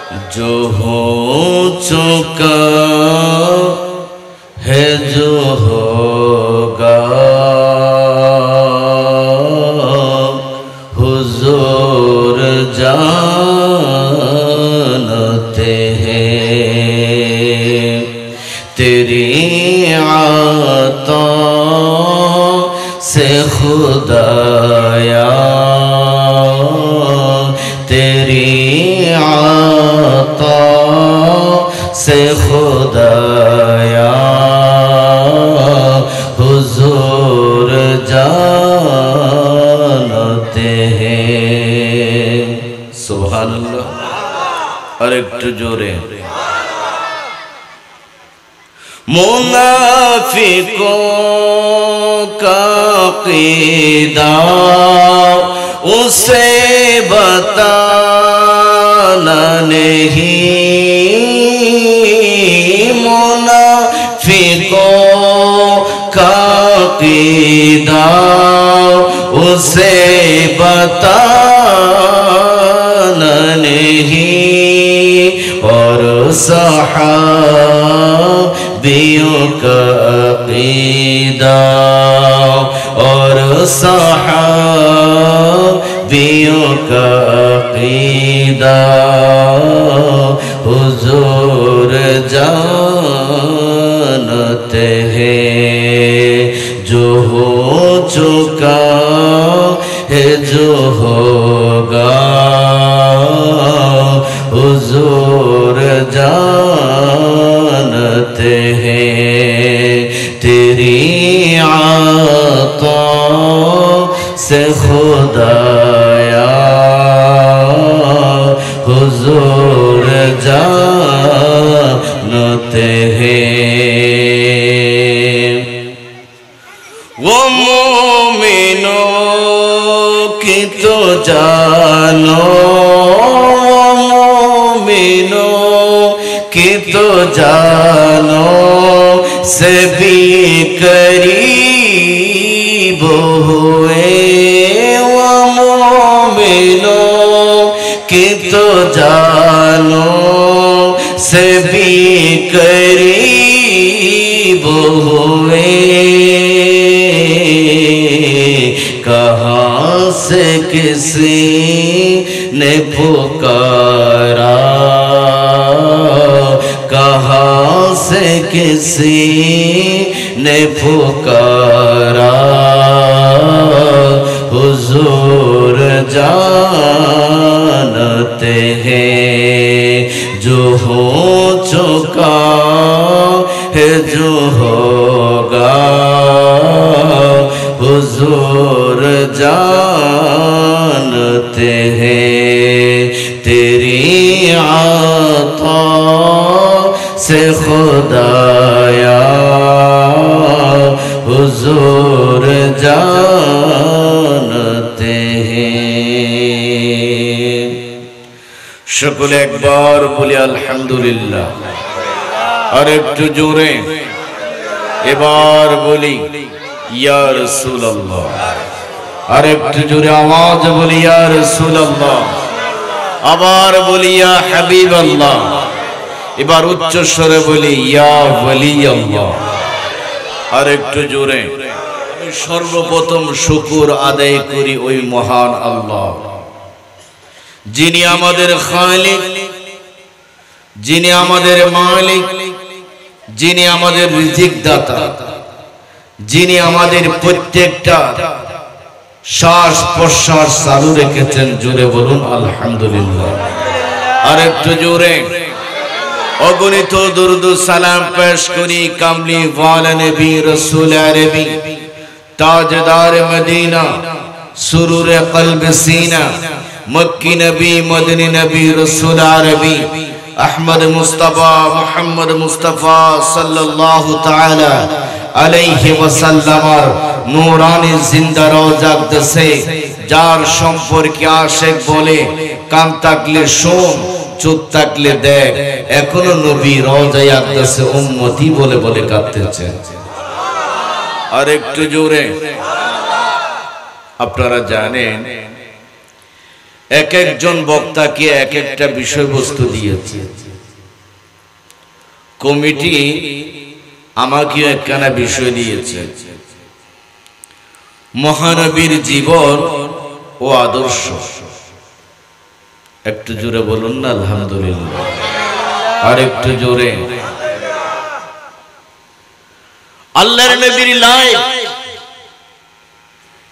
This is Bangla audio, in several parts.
जो हो चुका है जो होगा हुजूर जानते हैं तेरी आता से खुदाया तेरी आता से खुदाया हुजूर जानते हैं सुभान अल्लाह और एक जोरे मुनाफिकों का क़ीदा उसे बताना नहीं मुनाफिकों का क़ीदा उसे बताना नहीं और सहाबियों का अक़ीदा और सहाबियों का अक़ीदा हुजूर जानते हैं जो हो चुका है जो होगा हुजूर जानते हैं तेरी आता से खुदाया हुजूर जानते हैं वो मोमिनों की तो जानो की तो जानो से भी करीब हुए वो मोमिनों की तो जानो से भी करीब हुए कहाँ से किसी ने पुकारा कहाँ से किसी ने पुकारा हुजूर जानते हैं जो हो चुका है जो होगा हुजूर जानते हैं तेरी आता से खुदाया हुजूर जानते हैं शुक्र एक बार बोले अल्हम्दुलिल्लाह और एक जोरे एबार बोली या रसूल अल्लाह और एक जोरे आवाज बोली या रसूल अल्लाह আবার বলি ইয়া হাবিব আল্লাহ এবার উচ্চ স্বরে বলি ইয়া ওয়ালি আল্লাহ আর একটু জোরে আমি সর্বপ্রথম শুকর আদায় করি ওই মহান আল্লাহ যিনি আমাদের খালিক যিনি আমাদের মালিক যিনি আমাদের রিজিক দাতা যিনি আমাদের প্রত্যেকটা শ্বাস প্রশ্বাস চালু রেখেছেন জোরে বলুন আলহামদুলিল্লাহ আর একটু জোরে অগণিত দরুদ সালাম পেশ করি কামলি ওয়ালা নবী রাসূল আরবি তাজদার মদিনা সুরুর কলব সিনা মক্কি নবী মদনী নবী রাসূল আরবি আহমদ মুস্তাফা মুহাম্মদ মুস্তাফা সাল্লাল্লাহু তাআলা আলাইহি ওয়াসাল্লামার নূরানি জিন্দা রওজা আকদাসে যার সম্পর্কে আশিক বলে কান তাকলে শোন চোখ তাকলে দেখ এখনো নবী রওজায়ে আকদাসে উম্মতি বলে বলে কাঁদতেছেন আর একটু জোরে আপনারা জানেন এক একজন বক্তাকে এক একটা বিষয়বস্তু দিয়েছে। কমিটি আমাকে একখানা বিষয় দিয়েছে, মহানবীর জীবন ও আদর্শ। একটু জোরে বলুন না আলহামদুলিল্লাহ। আর একটু জোরে। আল্লাহর নবীর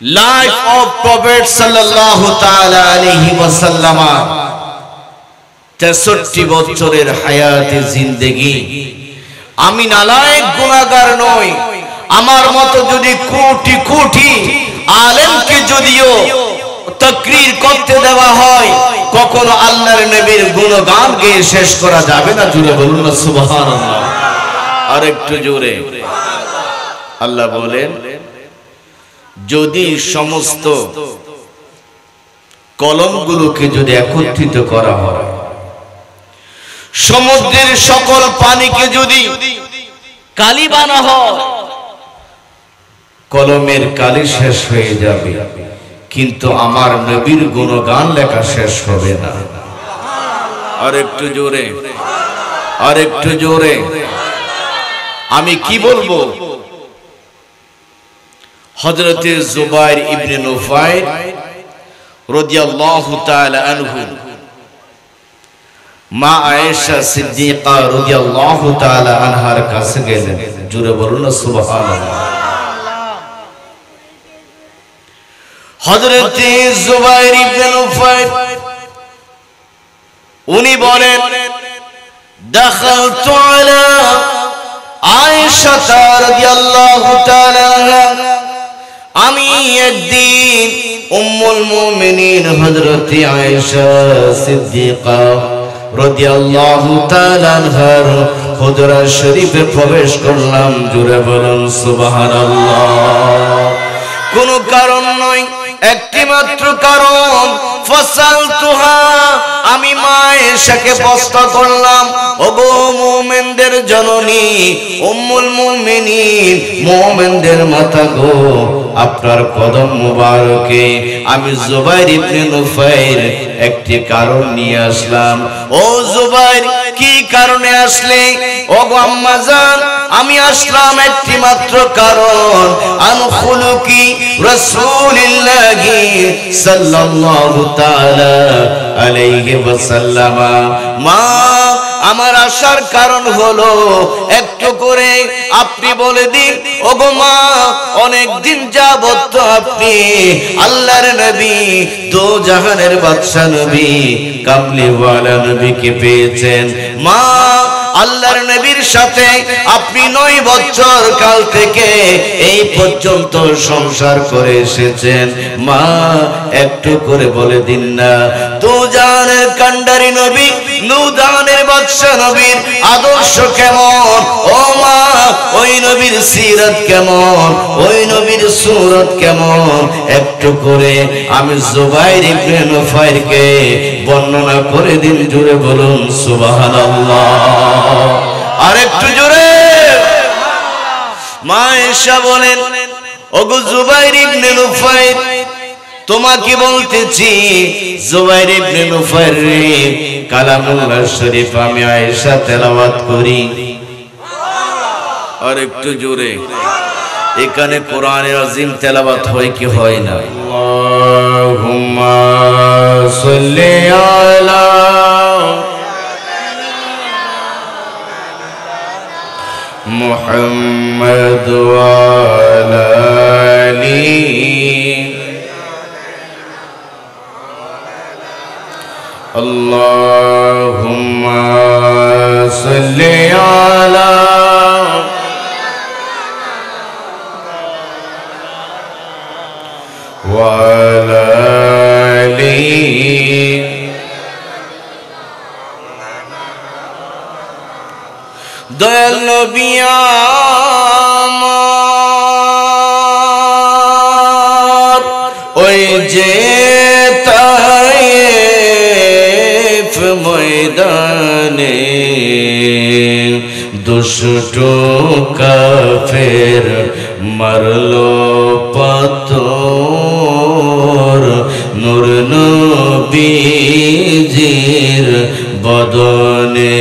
লাইফ অফ প্রফেট সাল্লাল্লাহু তাআলা আলাইহি ওয়াসাল্লাম, 63 বছরের হায়াতে জিন্দেগি। আমি নালায়েক গুনাহগার নই, আমার মতো যদি কোটি কোটি আলেমকে যদিও তাকরীর করতে দেওয়া হয়, কখনো আল্লাহর নবীর গুণগান গেয়ে শেষ করা যাবে না। জোরে বলুন না সুবহানাল্লাহ। আর একটু জোরে। আল্লাহ বলেন, যদি সমস্ত কলমগুলোকে যদি একত্রিত করা হয়, সমুদ্রের সকল পানিকে যদি কালি বানা হয়, কলমের কালি শেষ হয়ে যাবে, কিন্তু আমার নবীর গুণগান লেখা শেষ হবে না। আর একটু জোরে, আর একটু জোরে। আমি কি বলবো? হযরতে জুবাইর ইবনে নুফাইল রাদিয়াল্লাহু তাআলা আনহু মা আয়েশা সিদ্দিকা রাদিয়াল্লাহু তাআলা আনহার কাছে গেলেন। জোরে বলুন না সুবহানাল্লাহ। হযরতে জুবাইর ইবনে নুফাইল উনি বলেন, দাখালতু আলা আয়েশা রাদিয়াল্লাহু তাআলা আনহা, আমি একদিন উম্মুল মুমিনিন হযরতে আয়েশা সিদ্দিকা রাদিয়াল্লাহু তাআলা আনহার হুজরা শরীফে প্রবেশ করলাম। জোরে বলুন সুবহানাল্লাহ। কোন কারণ নয়, একটি মাত্র কারণ। ফাসালতুহা, আমি মা আয়েশাকে প্রশ্ন করলাম, ওগো মুমিনদের জননী, উম্মুল মুমিনিন, মুমিনদের মাতা গো, আপনার কদম মুবারকে আমি জুবাইর ইবনে নুফাইল একটি কারণ নিয়ে আসলাম। ও জুবাইর, কি কারণে আসলে? ওগো আম্মা জান, আমি আসলাম একটি মাত্র কারণ, আনখুলুকি রাসূলিল্লাহি সাল্লাল্লাহু তাআলা আলাইহি ওয়াসাল্লাম। মা, আমার আসার কারণ হলো একটু করে আপনি বলে দিন। ওগো মা, অনেক দিন যাবত তো আপনি আল্লাহর নবী, দো জাহানের বাদশা নবী, কামলিওয়ালা নবীকে পেয়েছেন। মা, আল্লাহর নবীর সাথে আপনি 9 বছর কাল থেকে এই পর্যন্ত সংসার করে এসেছেন। মা, একটু করে বলে দিন না, দো জাহানের কান্ডারি নবী, নূদানের বাদশা নবীর আদর্শ কেমন? ও মা, ওই নবীর সিরাত কেমন? ওই নবীর সুরত কেমন? একটু করে আমি জুবাইর ইবনে নুফাইলকে বর্ণনা করে দিন। জোরে বলুন সুবহানাল্লাহ। আর একটু জোরে। মা আয়েশা বলেন, ওগো জুবাইর ইবনে নুফাইল, তোমাকে বলতেছি, জুবাইর ইবনে নুফাইল রে, কালামুল্লাহ শরীফ আমি আয়েশা তেলাওয়াত করি। আর একটু জোরে। এখানে কোরআনের আজিম তেলাওয়াত হয় কি হয় না? আল্লাহুম্মা সাল্লি আলা মুহাম্মাদ ওয়া আলা আলি আল্লাহুম্মা সাল্লি আলা ওয়া আলা আলি দয়াল নবী আমার, ওই যে তায়েফ ময়দানে দুষ্ট কাফের মারলো পাথর, নূর নবী নবীজির বদনে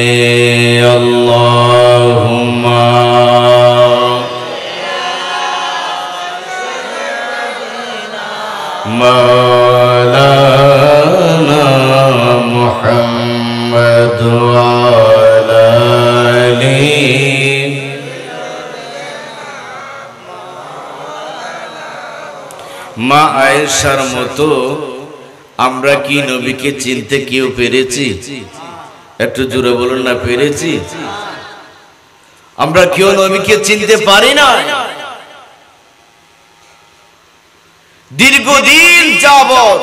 আল্লাহুম্মা মাওলানা মুহাম্মদ ওয়া আলা আলিহি মা আয়েশার মতো আমরা কি নবীকে চিনতে কেউ পেরেছি? একটু জোরে বলুন না, পেরেছি? আমরা কেউ নবীকে চিনতে পারি না। দীর্ঘদিন যাবত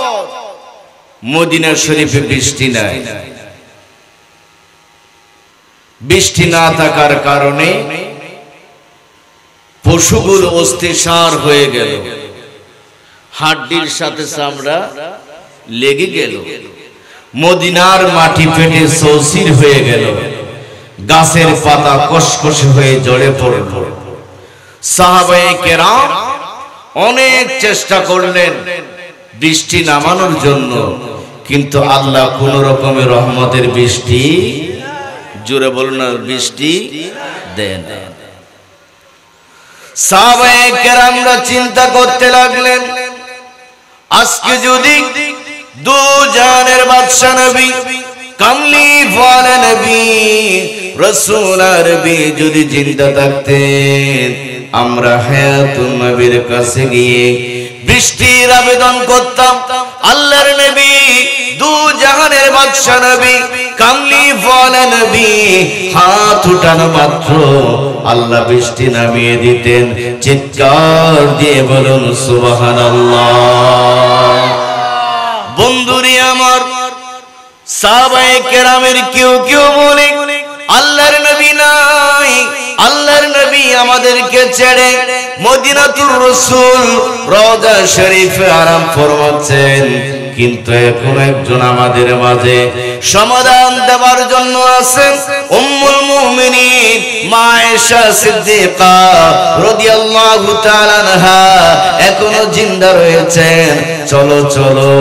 মদিনা শরীফে বৃষ্টি নাই। বৃষ্টি না থাকার কারণে পশুগুলো অস্থিসার হয়ে গেল, হাড্ডির সাথে চামড়া লেগে গেল, মদিনার মাটি ফেটে সৌসির হয়ে গেল, গাছের পাতা কসকসে হয়ে ঝরে পড়ল। সাহাবায়ে কেরাম অনেক চেষ্টা করলেন বৃষ্টি নামানোর জন্য, কিন্তু আল্লাহ কোন রকমের রহমতের বৃষ্টি, জোরে বলুন না, বৃষ্টি দেন। সাহাবায়ে কেরামরা চিন্তা করতে লাগলেন, আজকে যদি দু জাহানের বাদশা নবী, কামলি ওয়ালা নবী, রাসূল আরবি যদি জিন্দা থাকতেন, আমরা হায়াতুন নবীর কাছে গিয়ে বৃষ্টির আবেদন করতাম। আল্লাহর নবী, দু জাহানের বাদশা নবী, কামলি ওয়ালা নবী হাত উঠানো মাত্র আল্লাহ বৃষ্টি নামিয়ে দিতেন। চিৎকার দিয়ে বলুন সুবহানাল্লাহ। বন্ধুরে আমার, সাহাবায়ে কেরামের কেউ কেউ বলে আল্লাহর নবী নাই, আল্লাহর নবী আমাদেরকে ছেড়ে মদিনাতুর রাসূল রওজা শরীফে আরাম ফরমাচ্ছেন। কিন্তু এখন একজন আমাদের মাঝে সমাধান দেওয়ার জন্য আছেন, উম্মুল মুমিনিন মা আয়েশা সিদ্দিকা রাদিয়াল্লাহু তাআলা আনহা এখনো জিন্দা রয়েছেন। চলো চলো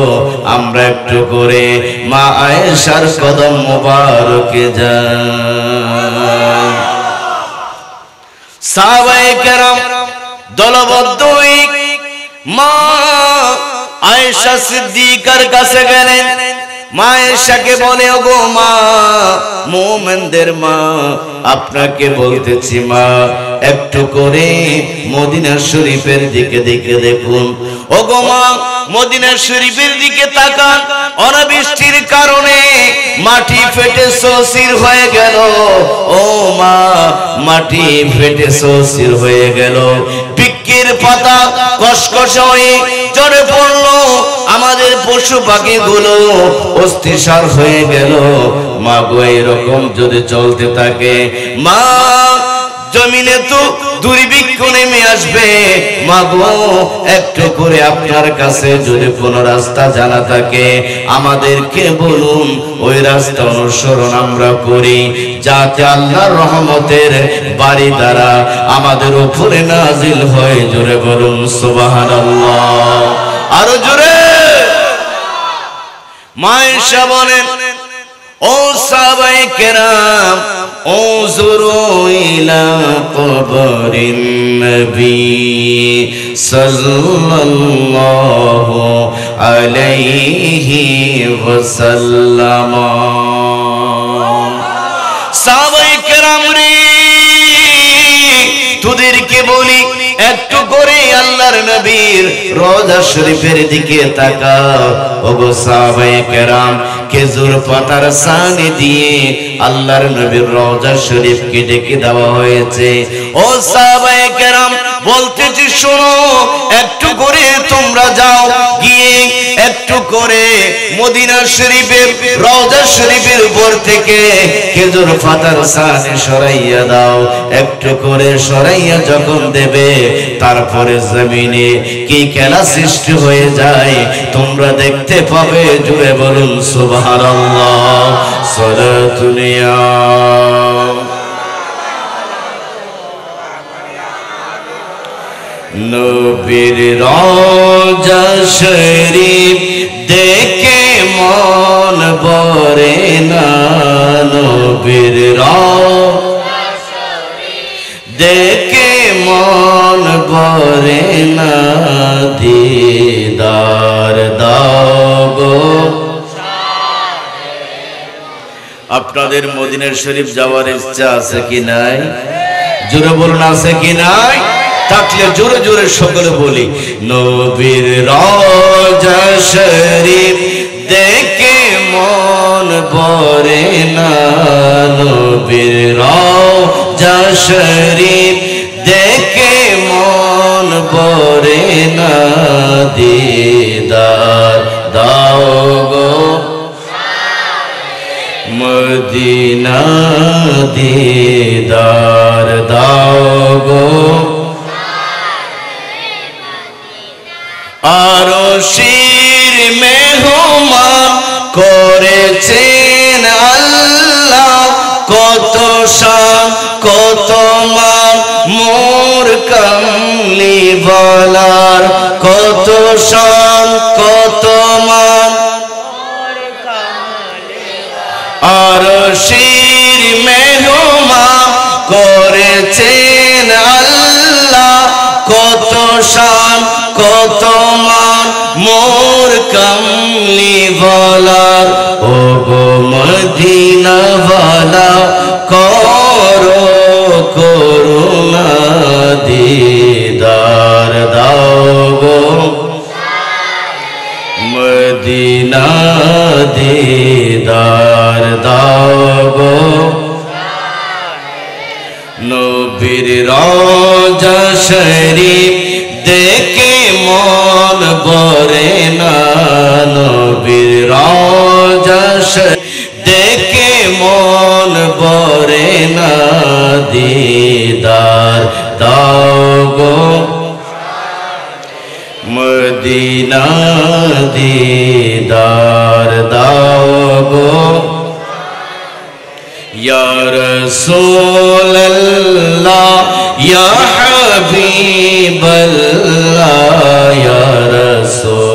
আমরা একটু করে মা আয়েশার কদম মোবারকে যাই। সাহাবায়ে কেরাম দলবদ্ধ হয়ে মা আয়েশা সিদ্দিকার কাছে গেলেন। মা আয়েশাকে বলে, ওগো মা, মুমিনদের মা, আপনাকে বলতেছি মা, একটু করে মদিনা শরীফের দিকে দিকে দেখুন। ওগো মা, মদিনা শরীফের দিকে তাকান, অনাবৃষ্টির কারণে মাটি ফেটে সৌসির হয়ে গেল। ও মা, মাটি ফেটে সৌসির হয়ে গেল, বৃক্ষের পাতা কসকসে হয়ে ঝরে পড়লো, আমাদের পশু পাখি গুলো অস্থিসার হয়ে গেল। মা গো, এরকম যদি চলতে থাকে মা, জমিনে তো দুর্ভিক্ষ নেমে আসবে। মা গো, একটু করে আপনার কাছে যদি কোন রাস্তা জানা থাকে আমাদেরকে বলুন, ওই রাস্তা অনুসরণ আমরা করি, যাতে আল্লাহর রহমতের বাড়ি দ্বারা আমাদের উপরে নাজিল হয়। জোরে বলুন সুবহানাল্লাহ, আরো জোরে। মা আয়েশা বলেন, ও সাহাবায়ে কেরাম, উযুরু ইলা কবরিন নবী সাল্লাল্লাহু আলাইহি ওয়াসাল্লাম। সাহাবায়ে কেরাম রে, তোদেরকে বলি একটু করে আল্লাহর নবীর রওজা শরীফের দিকে তাকাও। ওগো সাহাবায়ে কেরাম, খেজুর পাতার ছানি দিয়ে আল্লাহর নবীর রওজা শরীফকে ডেকে দেওয়া হয়েছে। ও সাহাবায়ে কেরাম, বলতেছি শোনো, একটু করে তোমরা যাও, গিয়ে একটু করে মদিনা শরীফের রওজা শরীফের উপর থেকে খেজুর পাতার ছানি সরাইয়া দাও। একটু করে সরাইয়া যখন দেবে, তারপরে জমিনে কি খেলা সৃষ্টি হয়ে যায় তোমরা দেখতে পাবে। জুড়ে বলুন সুবহানাল্লাহ। সালাতুনিয়া নবীর রওজা শরীফ দেখে মন ভরে না নবীর রওজা দেখে মন ভরে না দিদার দাও গো। আপনাদের মদিনা শরীফ যাওয়ার ইচ্ছা আছে কি নাই? জোরে বলুন আছে কি নাই? থাকলে জোরে জোরে সকলে বলি নবীর রওজা শরীফ দেখে মন ভরে না নবীর রওজা শরীফ দেখে মন ভরে না দিদার দাও গো মদিনা দিদার দাও গো। আরশির মেহমান করেছেন আল্লাহ কত শান কত মান মোর কামলিওয়ালার কত শান কত মান আরশির মেহমান করেছেন আল্লাহ কত শান কত মান মোর কামলিওয়ালার ও গো মদিনাওয়ালা করো করুণা দিদার দাও গো মদিনা দিদার দাও গো। নবীর রওজা শরীফ দেখে মন ভরে না নবীর রওজা শরীফ দেখে মন ভরে না দিদার দাও গো মদিনা দিদার দাও গো। ইয়া রাসূলুল্লাহ ইয়া হাবিবাল্লাহ ইয়া রাসূলুল্লাহ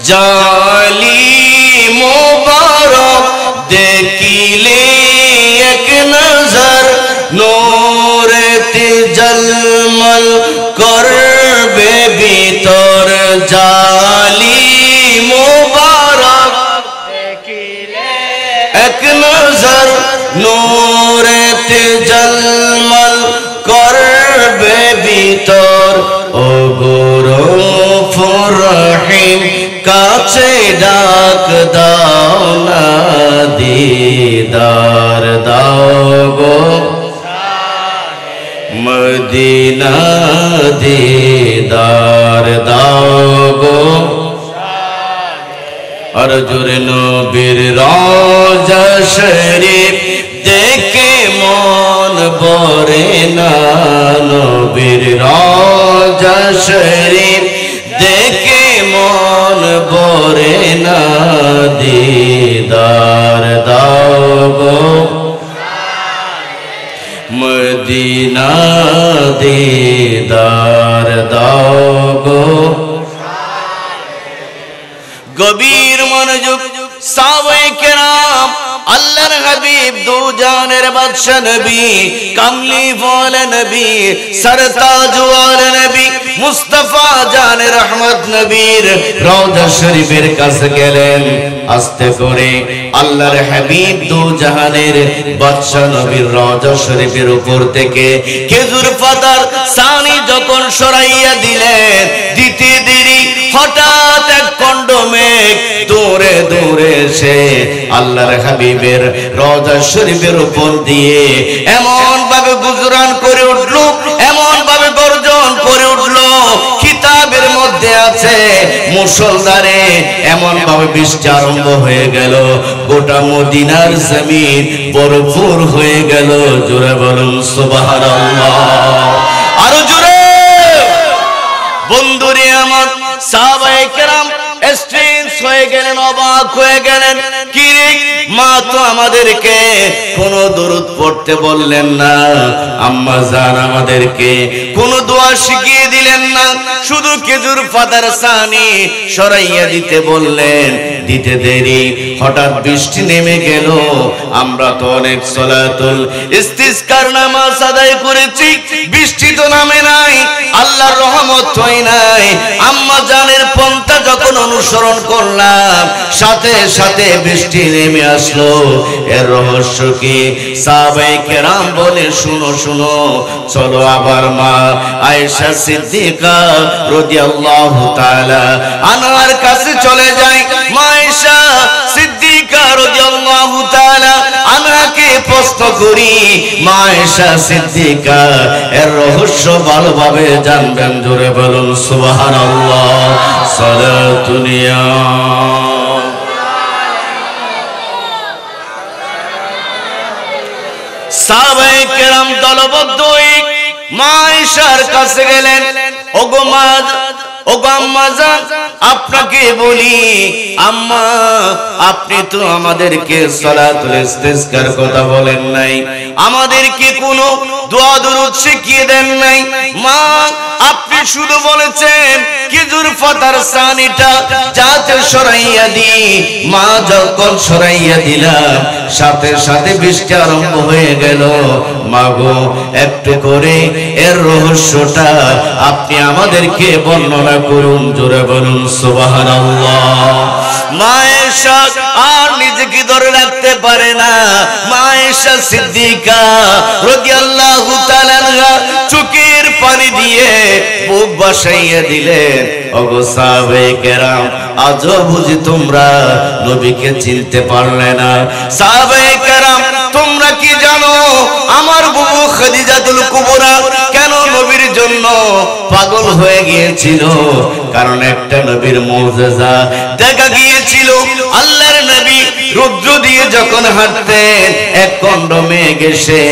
জালি মুবারক দেখিলে এক নজর নূরেতে জলমল করবে ভিতর জালি মুবারক দেখিলে এক নজর নূরেতে জলমল করবে ভিতর ও গৌরফুর রহিম কাছে ডাক দাও না দিদার দাও গো মদিনা দিদার দাও গো। আর জোরে নবীর রওজা শরীফ দেখে মন ভরে না নবীর রওজা শরীফ দেখে মন ভরে না দিদার দাও গো মদিনা দিদার দাও গো। গভীর মনোযোগ সাহাবায়ে কেরাম আল্লাহর হাবিব দু জানের বাদশা নবী কামলি ওয়ালা নবী সরতাজ ওয়ালা নবী মুস্তাফা জানে রহমত নবীর রওজা শরীফের কাছে গেলেন। আস্তে করে আল্লাহর হাবিব দু জাহানের বাদশা নবীর রওজা শরীফের উপর থেকে খেজুর পাতার ছানি যখন সরাইয়া দিলেন দিতে দেরি হঠাৎ এক খণ্ড মেঘ দূরে দূরে এসে আল্লাহর হাবিবের রওজা শরীফের উপর দিয়ে এমন ভাবে গুজরান করে উঠলো এমন ভাবে গর্জন করে উঠলো কিতাবের মধ্যে আছে মুষলধারে এমন ভাবে বৃষ্টি আরম্ভ হয়ে গেল গোটা মদিনার জমিন ভরপুর হয়ে গেল। জোরে বলুন সুবহানাল্লাহ আরো জোরে। বন্ধুরে আমার সাহাবায়ে কেরাম স্ট্রেঞ্জ হয়ে গেলেন, অবাক হয়ে গেলেন, কি রে মা তো আমাদেরকে কোনো দরুদ পড়তে বললেন না, আম্মা জান আমাদেরকে কোনো দোয়া শিখিয়ে দিলেন না, শুধু খেজুর পাতার ছানি সরাইয়া দিতে বললেন। দিতে দেরি হঠাৎ বৃষ্টি নেমে গেল। আমরা তো অনেক সালাতুল ইস্তিসকার নামাজ আদায় করেছি, বৃষ্টি তো নামে নাই, আল্লাহর রহমত হয় নাই। আম্মা জানের পন্থা যখন অনুসরণ করলাম, সাথে সাথে বৃষ্টি নেমে আসলো। এর রহস্য কি? সাহাবায়ে কেরাম বলে, শুনো শুনো, চলো আবার মা আয়েশা সিদ্দিকা রাদিয়াল্লাহু তাআলা আনহার কাছে চলে যাই। মা আয়েশা সিদ্দিকা রাদিয়াল্লাহু তাআলা আনহাকে প্রশ্ন করি, মা আয়েশা সিদ্দিকা এর রহস্য ভালোভাবে জানবেন, জোরে বলুন সুবহানাল্লাহ। সালাতুনিয়া সাহাবায়ে কেরাম দলবদ্ধ হয়ে মা আয়েশার কাছে গেলেন। ওগো মা, ওগো আম্মা জান, আপনাকে বলি, আম্মা আপনি তো আমাদেরকে সালাতুল ইস্তিসকার কথা বলেন নাই, আমাদেরকে কোনো দোয়া দরুদ শিখিয়ে দেন নাই। মা আপনি শুধু বলেছেন খেজুর পাতার ছানিটা যাতে সরাইয়া দি। মা যখন সরাইয়া দিলাম, সাথে সাথে বৃষ্টি আরম্ভ হয়ে গেল। মাগো একটু করে এর রহস্যটা আপনি আমাদেরকে বর্ণনা করুন, জোরে বলুন সুবহানাল্লাহ। মা আয়েশা আর নিজেকে ধরে রাখতে পারে না। মা আয়েশা সিদ্দিকা রাদিয়াল্লাহু তাআলা চোখের পানি দিয়ে বুক বাসাইয়া দিলেন। ওগো সাহাবায়ে কেরাম, আজও বুঝি তোমরা নবীকে চিনতে পারলে না? সাহাবায়ে কেরাম, তোমরা কি জানো আমার বুবু খাদিজাতুল কুবরা কেন নবীর জন্য পাগল হয়ে গিয়েছিল? কারণ একটা নবীর মুজিজা দেখা গিয়েছিল। আল্লাহর নবী রুদ্র দিয়ে যখন হাঁটতেন, এক কণ্ড মেঘ এসে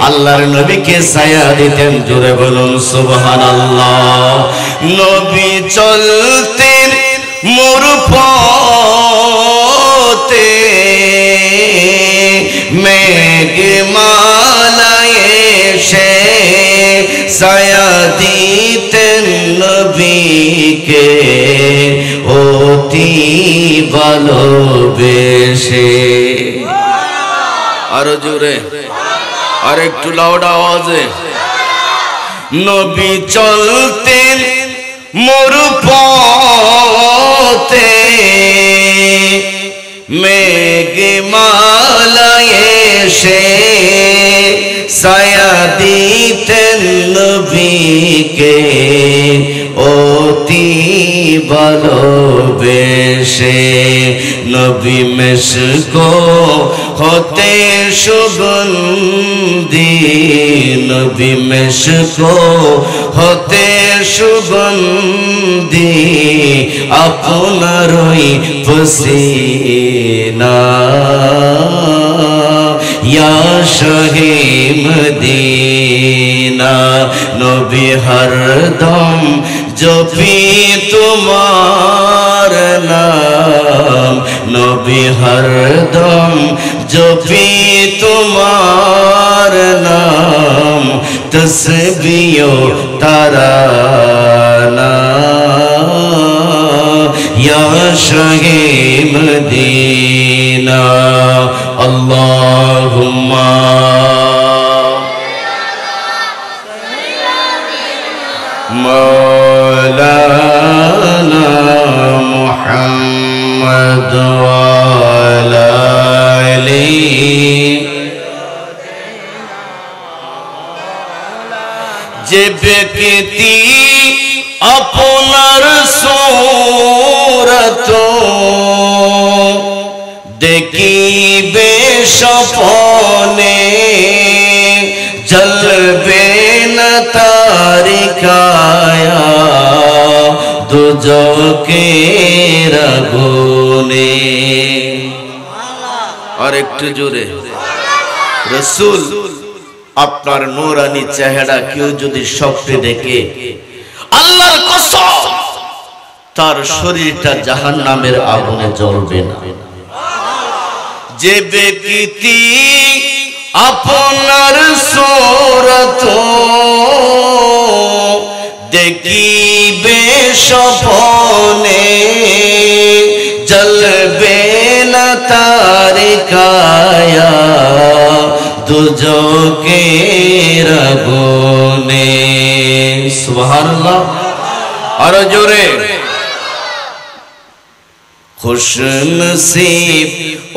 আল্লাহর নবীকে ছায়া দিতেন, জোরে বলুন সুবহানাল্লাহ। নবী চলতেন মোর পথে, মেঘ মালায় এসে ছায়া দিতেন নবীকে অতি ভালোবেসে। আরো জোরে, আর একটু লাউড আওয়াজে। নবী চলতেন মোর পথে, মেঘ মালায় এসে ছায়া দিতেন নবীকে অতি ভালোবেসে। নবী মেশকো হতে সুগন্ধি, নবী মেশকো হতে সুগন্ধি, আপনারই পসিনা ইয়া শাহে মদিনা। নবী হরদম জপি তোমার নাম, নবী হরদম জপি তোমার নাম, তসবিহ তারানা ইয়া শাহে মদিনা। আল্লাহুম্মা মাওলানা মুহাম্মদ ওয়া আলা আলিহি। যে ব্যক্তি আপনার সূরত দেখিবে স্বপ্নে, জ্বলবে না তার কায়া দুজকের আগুনে। আর একটু জোরে। রাসূল আপনার নূরানি চেহারা কেউ যদি স্বপ্নে দেখে, আল্লাহর কসম তার শরীরটা জাহান্নামের আগুনে জ্বলবে না। যে ব্যক্তি আপনার সূরত দেখিবে স্বপ্নে, জ্বলবে না তার কায়া দুজকের আগুনে। সুবহানাল্লাহ, আর জোরে। খুশনসিব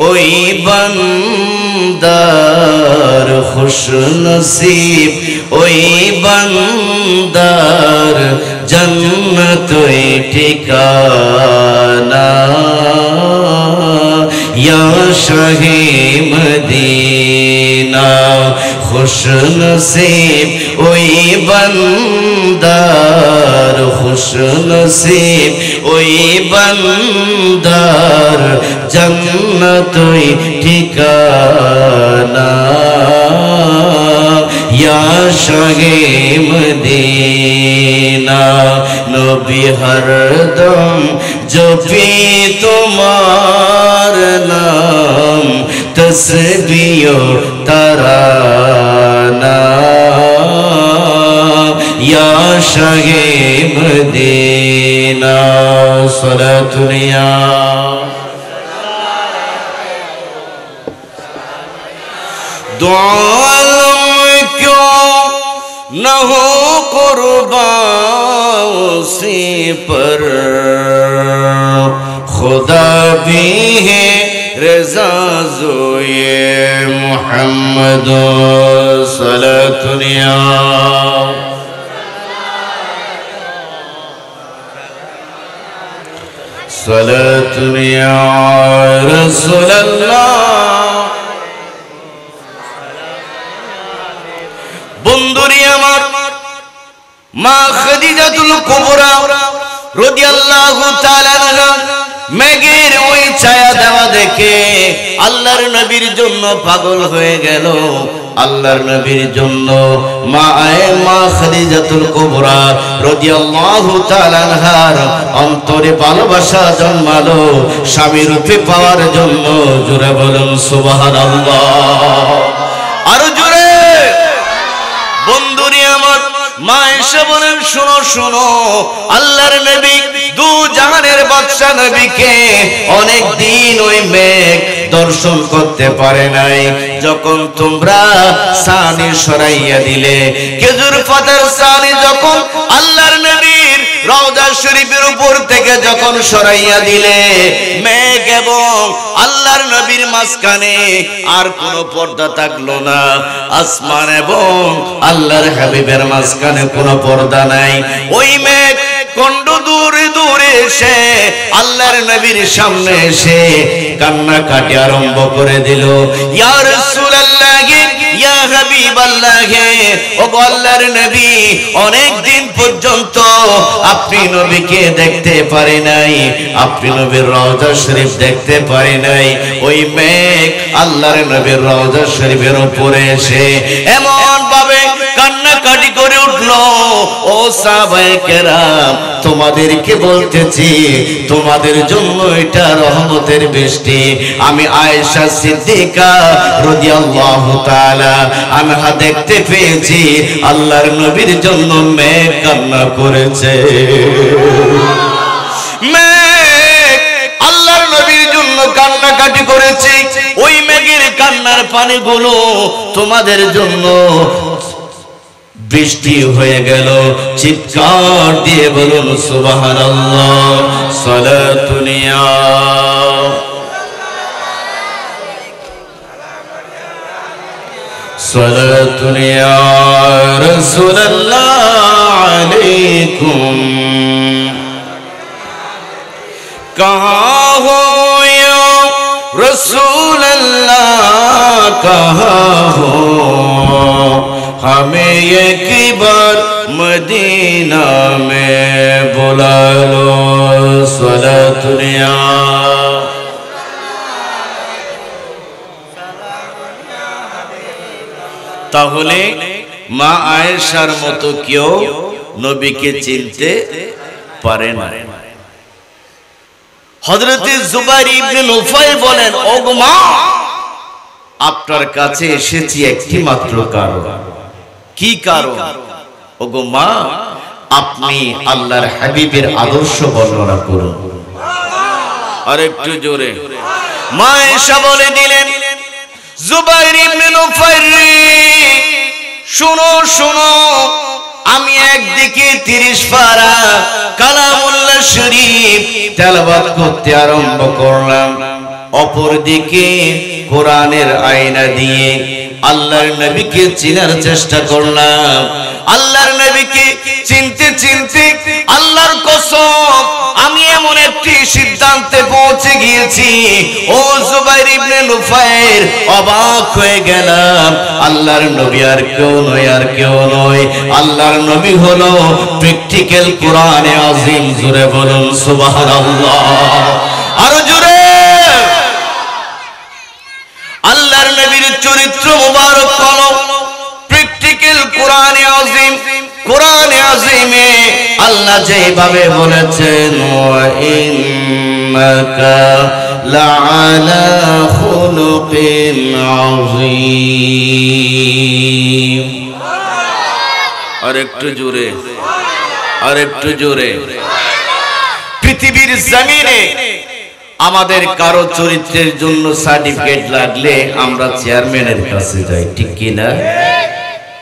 ওই বান্দার, খুশনসিব ওই বান্দার জান্নাতই ঠিকানা। ইয়া শাহে মদিনা, খুশনসিব ওই বান্দার, খুশনসিব ওই বান্দার জান্নাতই ঠিকানা। ইয়া শাহে মদিনা, নবী হরদম জপি তোমার নাম, তসবিহ তারানা। ইয়া শাহে মদিনা, সালাতুনিয়া দুআলম क्यों न हो कुर्बान उसी पर, खुदा भी है रज़ा ज़ोए मुहम्मद सलातुनिया। सलातुनिया रसूलल्लाह। বন্ধুরি আমার, মা খাদিজাতুল কুবরা রাদিয়াল্লাহু তাআলা আনহা মেঘের ওই ছায়া দেওয়া দেখে আল্লাহর নবীর জন্য পাগল হয়ে গেল। আল্লাহর নবীর জন্য মা খাদিজাতুল কুবরা রাদিয়াল্লাহু তাআলা আনহার অন্তরে ভালোবাসা জন্মালো স্বামী রূপে পাওয়ার জন্য। জোরে বলুন সুবহানাল্লাহ, আরো জোরে। বন্ধুরি আমার, মা এসে বলেন শোনো শোনো, আল্লাহর নবী দু জাহানের বাদশা নবীকে অনেক দিন ওই মেঘ দর্শন করতে পারে নাই। যখন তোমরা সানি সরাইয়া দিলে, খেজুর পাতার সানি যখন আল্লাহর নবীর রওজা শরীফের উপর থেকে যখন সরাইয়া দিলে, মেঘ এবং আল্লাহর নবীর মাঝখানে আর কোনো পর্দা থাকলো না। আসমান এবং আল্লাহর হাবিবের মাঝখানে কোনো পর্দা নাই। ওই মেঘ কণ্ড দূরে দূরে এসে আল্লাহর নবীর সামনে এসে কান্নাকাটি আরম্ভ করে দিল। ইয়া রাসূলুল্লাহ, ইয়া হাবিবাল্লাহ, ও আল্লাহর নবী, অনেক দিন পর্যন্ত আপনি নবীকে দেখতে পারি নাই, আপনি নবীর রওজা শরীফ দেখতে পারি নাই। ওই মেঘ আল্লাহর নবীর রওজা শরীফের উপরে এসে এমন ভাবে কান্নাকাটি করে উঠলো। ও সাহাবায়ে কেরাম, তোমাদেরকে বলতেছি, তোমাদের জন্য এটা রহমতের বৃষ্টি। আমি আয়েশা সিদ্দিকা রাদিয়াল্লাহু তাআলা আনহা দেখতে পেয়েছি আল্লাহর নবীর জন্য মেঘ কান্না করেছে। মেঘ আল্লাহর নবীর জন্য কান্নাকাটি করেছে। ওই মেঘের কান্নার পানিগুলো তোমাদের জন্য বৃষ্টি হয়ে গেল। চিৎকার দিয়ে বলুন সুবহানাল্লাহ, সালাতুনিয়া। সালাতুনিয়া রাসূলুল্লাহ আলাইকুম। कहाँ हो या रसूल अल्लाह, कहाँ हो, हमें एक बार मदीना में बुला लो। सलातुनिया তাহলে মা আয়েশার মতো কেউ নবীকে চিনতে পারে না। হযরত জুবাইর ইবনে নুফাইল বলেন, ওগো মা, আপনার কাছে এসেছি একটি মাত্র কারণ। কি কারণ? ওগো মা, আপনি আল্লাহর হাবিবের আদর্শ বর্ণনা করুন। আর একটু জোরে। মা এসে বলে দিলেন, জুবাইর ইবনে নুফাইল, শুনো শুনো, আমি একদিকে 30 পারা কালামুল্লাহ শরীফ তেলাওয়াত করতে আরম্ভ করলাম, অপরদিকে কোরআনের আয়না দিয়ে আল্লাহর নবীকে চিনার চেষ্টা করলাম। আল্লাহর নবীকে চিনতে চিনতে আল্লাহর কসম আমি এমন একটি সিদ্ধান্তে পৌঁছে গিয়েছি, ও জুবাইর ইবনে নুফাইল, অবাক হয়ে গেলাম। আল্লাহর নবী আর কেউ নয়, আর কেউ নয়, আল্লাহর নবী হলো প্র্যাকটিক্যাল কোরআনে আযীম। জোরে বলুন সুবহানাল্লাহ, আরো জোরে। আল্লাহর নবীর চরিত্র মুবারক হলো প্র্যাকটিক্যাল কোরআনে আযীম। কোরআনে আযীমে আল্লাহ যেভাবে বলেছেন, ওয়া ইন্নাকা লাআলা খুলুকিন আযীম। আরেকটু জোরে, আরেকটু জোরে। পৃথিবীর জমিনে আমাদের কারো চরিত্রের জন্য সার্টিফিকেট লাগলে আমরা চেয়ারম্যানের কাছে যাই, ঠিক কি না?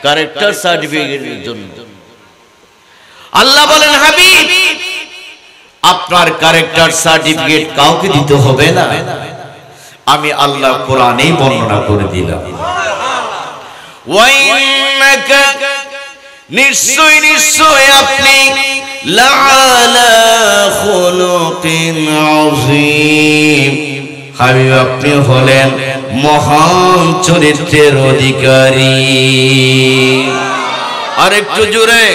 ক্যারেক্টার সার্টিফিকেটের জন্য। আল্লাহ বলেন, হাবিব, আপনার ক্যারেক্টার সার্টিফিকেট কাউকে দিতে হবে না, আমি আল্লাহ কোরআনেই বর্ণনা করে দিলাম। ওয়া ইন্নাকা, নিশ্চয় নিশ্চয় আপনি, লাআলা খুলুকিন আযীম, হাবিব আপনি হলেন মহান চরিত্রের অধিকারী। আরেকটু জোরে।